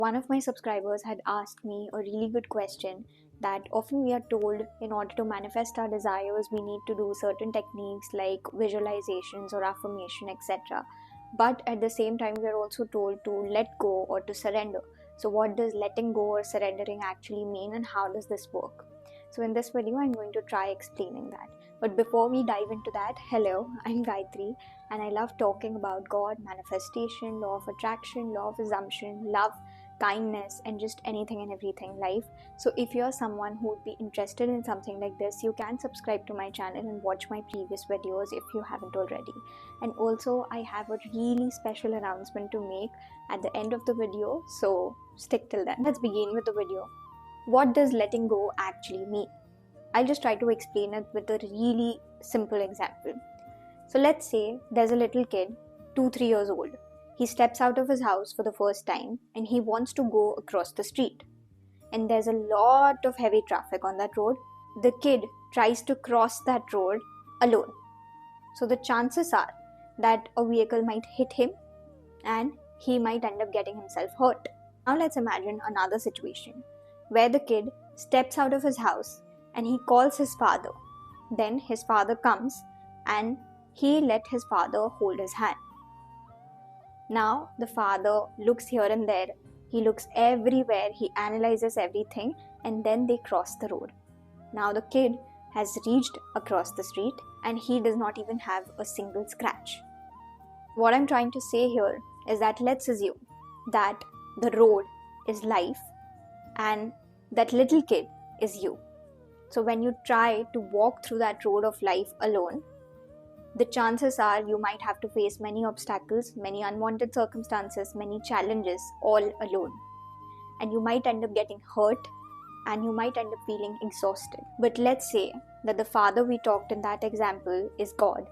One of my subscribers had asked me a really good question that often we are told in order to manifest our desires, we need to do certain techniques like visualizations or affirmation, etc. But at the same time, we are also told to let go or to surrender. So, what does letting go or surrendering actually mean, and how does this work? So, in this video, I'm going to try explaining that. But before we dive into that, hello, I'm Gayatri, and I love talking about God, manifestation, law of attraction, law of assumption, love, kindness, and just anything and everything life. So if you're someone who would be interested in something like this, you can subscribe to my channel and watch my previous videos if you haven't already. And also I have a really special announcement to make at the end of the video, so stick till then. Let's begin with the video. What does letting go actually mean? I'll just try to explain it with a really simple example. So let's say there's a little kid, 2-3 years old. He steps out of his house for the first time and he wants to go across the street. And there's a lot of heavy traffic on that road. The kid tries to cross that road alone. So the chances are that a vehicle might hit him and he might end up getting himself hurt. Now let's imagine another situation where the kid steps out of his house and he calls his father. Then his father comes and he let his father hold his hand. Now the father looks here and there, he looks everywhere, he analyzes everything, and then they cross the road. Now the kid has reached across the street and he does not even have a single scratch. What I'm trying to say here is that let's assume that the road is life and that little kid is you. So when you try to walk through that road of life alone, the chances are you might have to face many obstacles, many unwanted circumstances, many challenges all alone. And you might end up getting hurt and you might end up feeling exhausted. But let's say that the father we talked in that example is God.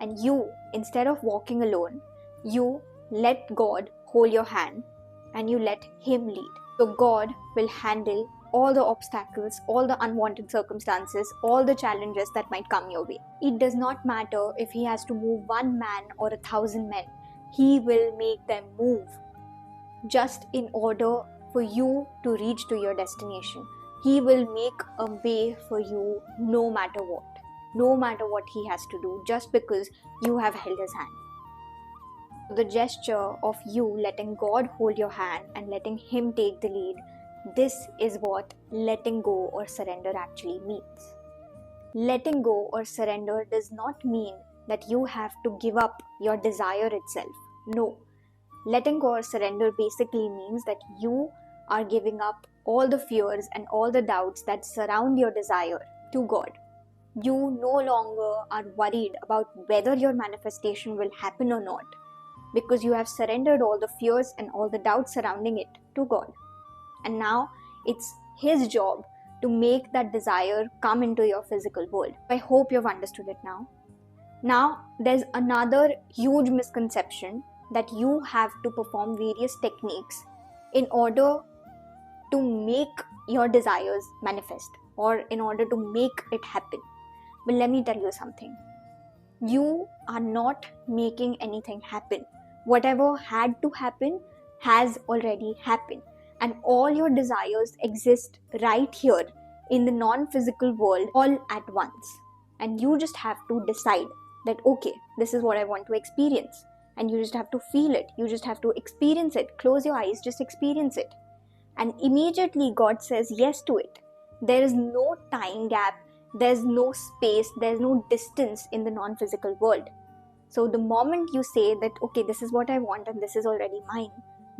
And you, instead of walking alone, you let God hold your hand and you let Him lead. So God will handle all the obstacles, all the unwanted circumstances, all the challenges that might come your way. It does not matter if He has to move one man or 1,000 men. He will make them move just in order for you to reach to your destination. He will make a way for you no matter what He has to do, just because you have held His hand. The gesture of you letting God hold your hand and letting Him take the lead, this is what letting go or surrender actually means. Letting go or surrender does not mean that you have to give up your desire itself. No. Letting go or surrender basically means that you are giving up all the fears and all the doubts that surround your desire to God. You no longer are worried about whether your manifestation will happen or not, because you have surrendered all the fears and all the doubts surrounding it to God. And now it's His job to make that desire come into your physical world. I hope you've understood it now. Now, there's another huge misconception that you have to perform various techniques in order to make your desires manifest or in order to make it happen. But let me tell you something. You are not making anything happen. Whatever had to happen has already happened. And all your desires exist right here in the non-physical world all at once. And you just have to decide that, okay, this is what I want to experience. And you just have to feel it. You just have to experience it. Close your eyes, just experience it. And immediately God says yes to it. There is no time gap. There's no space. There's no distance in the non-physical world. So the moment you say that, okay, this is what I want and this is already mine,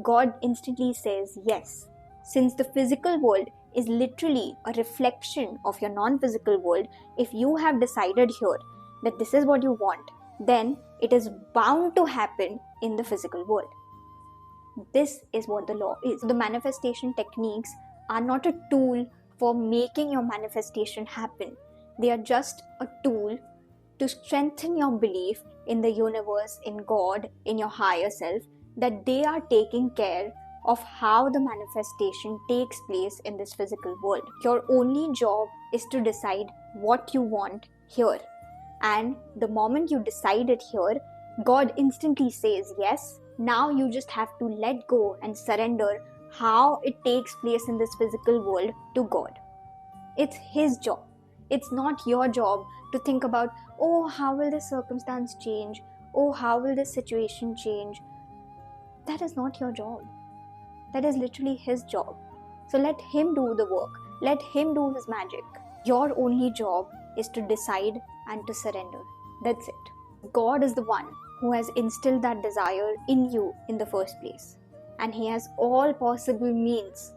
God instantly says yes. Since the physical world is literally a reflection of your non-physical world, if you have decided here that this is what you want, then it is bound to happen in the physical world. This is what the law is. The manifestation techniques are not a tool for making your manifestation happen. They are just a tool to strengthen your belief in the universe, in God, in your higher self, that they are taking care of how the manifestation takes place in this physical world. Your only job is to decide what you want here. And the moment you decide it here, God instantly says yes. Now you just have to let go and surrender how it takes place in this physical world to God. It's His job. It's not your job to think about, oh, how will this circumstance change? Oh, how will this situation change? That is not your job. That is literally His job. So let Him do the work. Let Him do His magic. Your only job is to decide and to surrender. That's it. God is the one who has instilled that desire in you in the first place. And He has all possible means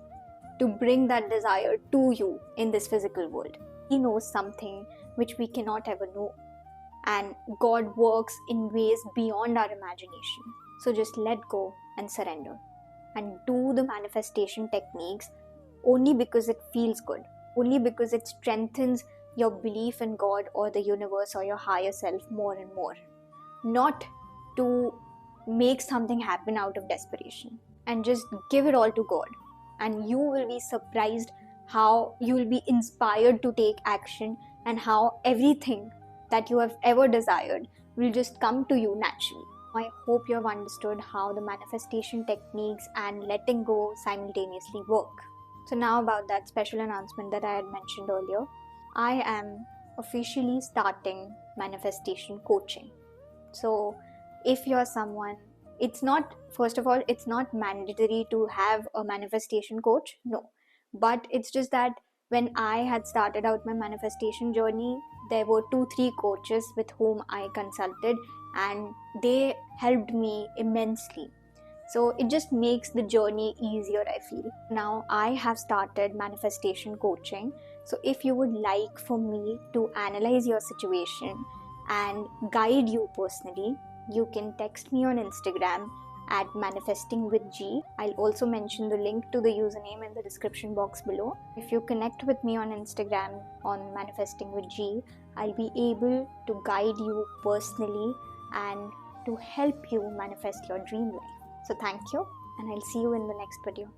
to bring that desire to you in this physical world. He knows something which we cannot ever know. And God works in ways beyond our imagination. So just let go and surrender. And do the manifestation techniques only because it feels good. Only because it strengthens your belief in God or the universe or your higher self more and more. Not to make something happen out of desperation. And just give it all to God. And you will be surprised how you will be inspired to take action, and how everything that you have ever desired will just come to you naturally. I hope you have understood how the manifestation techniques and letting go simultaneously work. So now about that special announcement that I had mentioned earlier. I am officially starting manifestation coaching. So if you're someone, it's not mandatory to have a manifestation coach, no. But it's just that when I had started out my manifestation journey, there were 2-3 coaches with whom I consulted, and they helped me immensely. So it just makes the journey easier, I feel. Now I have started manifestation coaching. So if you would like for me to analyze your situation and guide you personally, you can text me on Instagram at manifestingwithg. I'll also mention the link to the username in the description box below. If you connect with me on Instagram on manifestingwithg, I'll be able to guide you personally and to help you manifest your dream life. So thank you, and I'll see you in the next video.